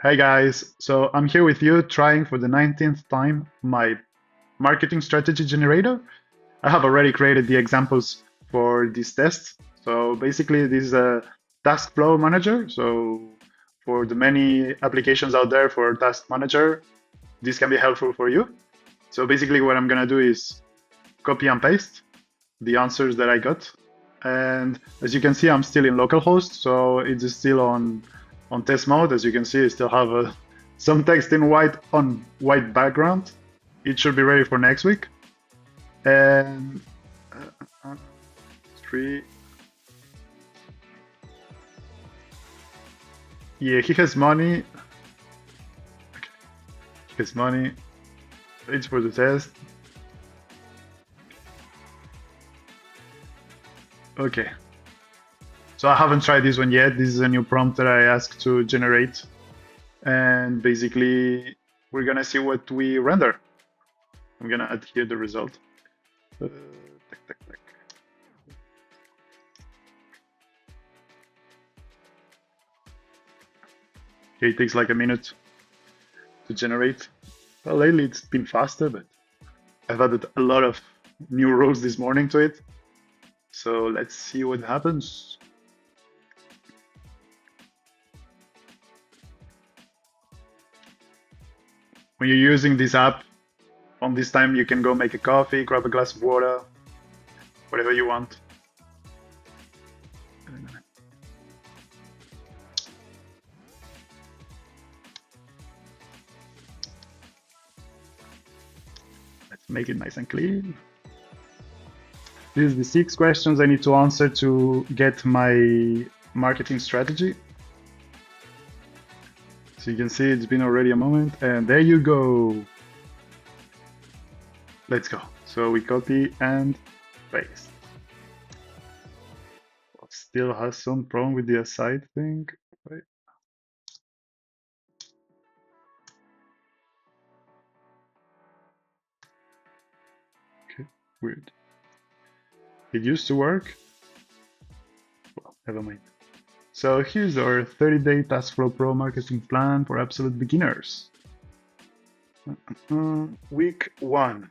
Hey guys, so I'm here with you trying for the 19th time my marketing strategy generator. I have already created the examples for this test. So basically this is a task flow manager. So for the many applications out there for task manager, this can be helpful for you. So basically what I'm gonna do is copy and paste the answers that I got. And as you can see, I'm still in localhost, so it's still on test mode. As you can see, I still have some text in white on white background. It should be ready for next week. And uh, 3. Yeah, he has money. Okay. He has money. It's for the test. Okay. So I haven't tried this one yet. This is a new prompt that I asked to generate. And basically, we're gonna see what we render. I'm gonna add here the result. Tac, tac, tac. Okay, it takes like a minute to generate. Well, lately it's been faster, but I've added a lot of new rows this morning to it. So let's see what happens. When you're using this app, on this time you can go make a coffee, grab a glass of water, whatever you want. Let's make it nice and clean. This is the 6 questions I need to answer to get my marketing strategy. So you can see it's been already a moment, and there you go. Let's go. So we copy and paste. Still has some problem with the aside thing, right? Okay, weird. It used to work. Well, never mind. So here's our 30-day Task Flow Pro marketing plan for absolute beginners. Week 1.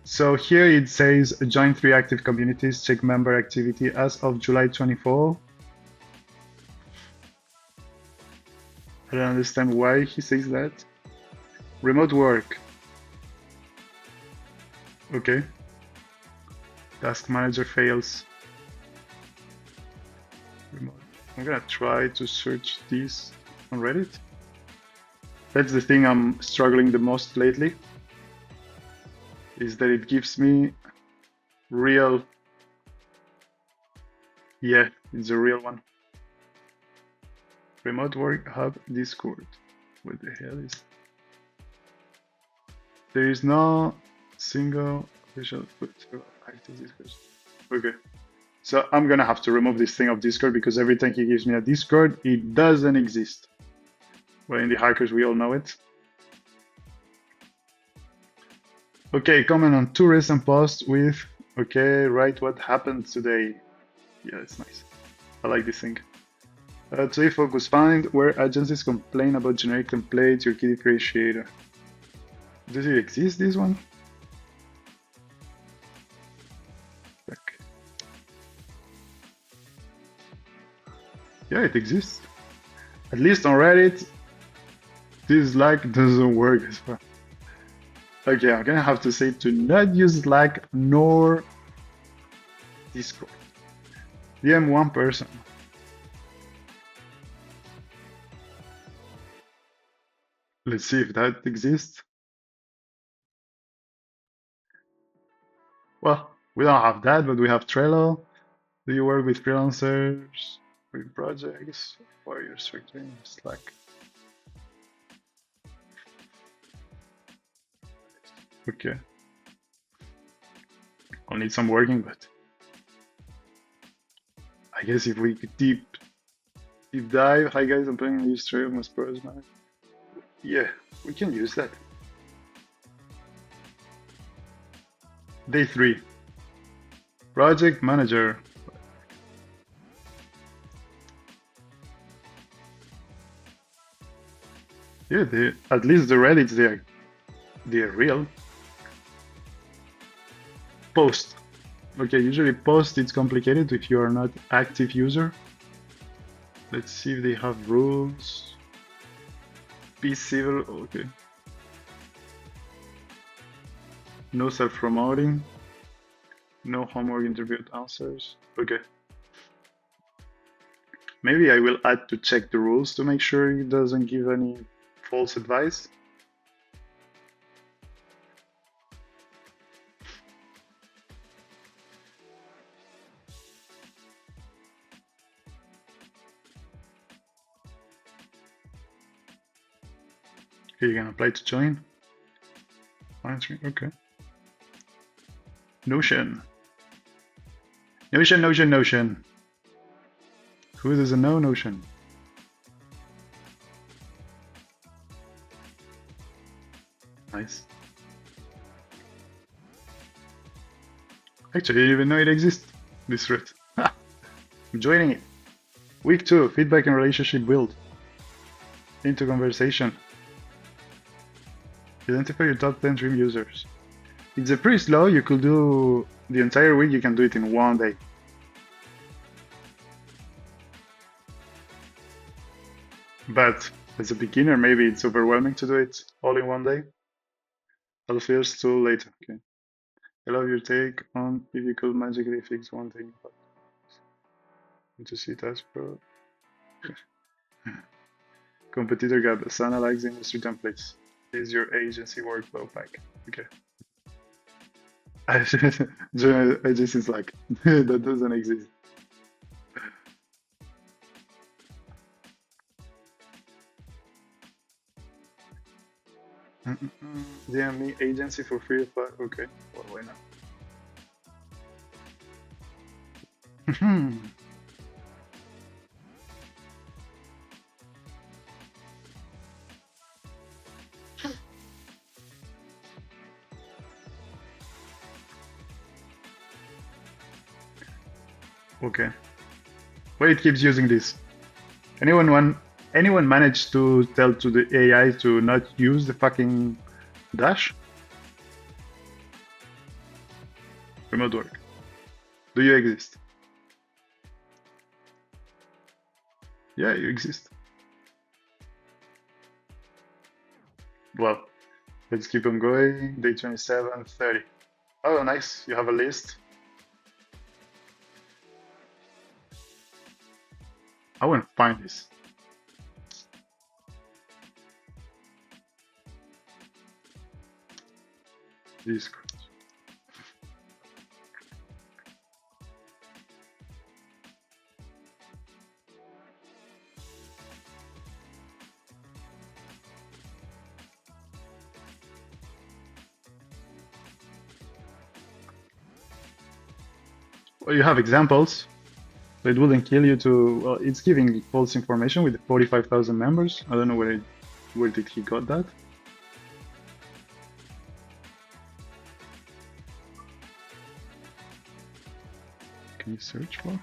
So here it says join 3 active communities, check member activity as of July 24. I don't understand why he says that. Remote work. Okay. Task manager fails. Remote. I'm gonna try to search this on Reddit. That's the thing I'm struggling the most lately, is that it gives me real. Yeah, it's a real one. Remote work hub Discord. What the hell is? There is no single official Discord. Okay. So I'm gonna have to remove this thing of Discord because every time he gives me a Discord, it doesn't exist. Well, in the hackers, we all know it. Okay, comment on 2 recent posts with, okay, write what happened today. Yeah, it's nice. I like this thing. Today focus find where agencies complain about generic templates, your key differentiator. Does it exist, this one? Okay. Yeah, it exists. At least on Reddit, this Slack doesn't work as well. Okay, I'm gonna have to say to not use Slack nor Discord. DM one person. Let's see if that exists. Well, we don't have that, but we have Trello. Do you work with freelancers, with projects, or you're structuring Slack? Okay. I'll need some working, but I guess if we could deep dive. Hi guys, I'm playing Illustrator with Pros, man. Yeah, we can use that. Day 3. Project manager. Yeah, at least the Reddits they're real. Post. Okay, usually post it's complicated if you are not active user. Let's see if they have rules. Be civil. Okay. No self-promoting. No homework interviewed answers. Okay. Maybe I will add to check the rules to make sure it doesn't give any false advice. Okay, you can apply to join. Okay. Notion. Notion, Notion, Notion. Who doesn't know Notion? Nice. Actually, I didn't even know it exists, this thread. I'm joining it. Week 2, feedback and relationship build. Into conversation. Identify your top 10 dream users. It's a pretty slow, you could do the entire week, you can do it in one day. But as a beginner, maybe it's overwhelming to do it all in one day. I'll feels too later. Okay. I love your take on if you could magically fix one thing. To see task pro. Competitor gap. Asana likes industry templates. Is your agency workflow pack? Okay. I just is like that doesn't exist. DM me agency for free. Okay. Well, why not? Okay. Why it keeps using this? Anyone managed to tell to the AI to not use the fucking dash? Remote work. Do you exist? Yeah, you exist. Well, let's keep on going. Day 27, 30. Oh, nice. You have a list. I want to find this. Discord. Well, you have examples. So it wouldn't kill you to. Well, it's giving false information with 45,000 members. I don't know where did he got that. Can you search for?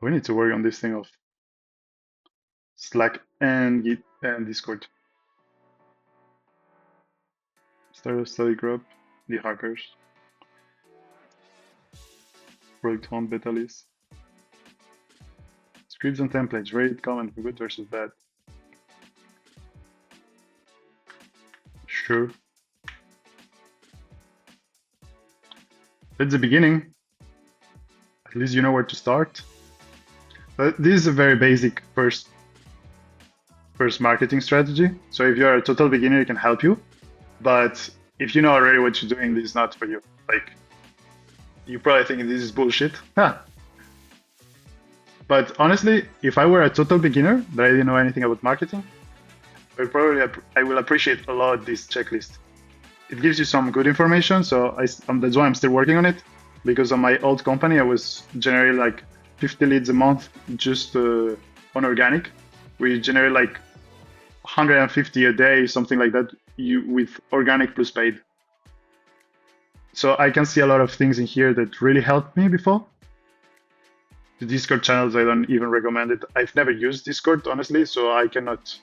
We need to work on this thing of Slack and Git and Discord. Start a study group, the hackers. Project home beta list. Scripts and templates, rate, comment for good versus bad. Sure. That's the beginning. At least you know where to start. But this is a very basic first marketing strategy. So if you're a total beginner, it can help you. But if you know already what you're doing, this is not for you. Like, you probably think this is bullshit. Huh. But honestly, if I were a total beginner that I didn't know anything about marketing, I will appreciate a lot this checklist. It gives you some good information, so that's why I'm still working on it. Because on my old company, I was generally like 50 leads a month just on organic. We generate like 150 a day, something like that, with organic plus paid. So I can see a lot of things in here that really helped me before. The Discord channels, I don't even recommend it. I've never used Discord, honestly, so I cannot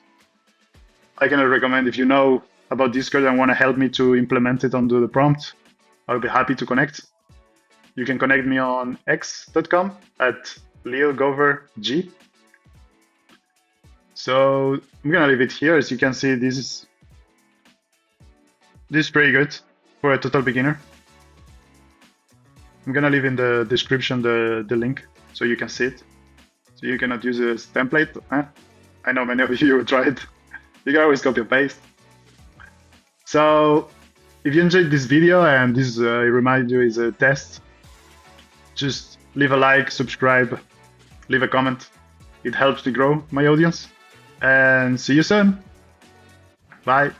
recommend. If you know about Discord and want to help me to implement it onto the prompt, I'll be happy to connect. You can connect me on x.com at leogoverg. So I'm gonna leave it here. As you can see, this is pretty good for a total beginner. I'm gonna leave in the description the link so you can see it. So you cannot use it as template. I know many of you tried. You can always copy and paste. So if you enjoyed this video, and this, I remind you, is a test, just leave a like, subscribe, leave a comment. It helps to grow my audience. And see you soon. Bye.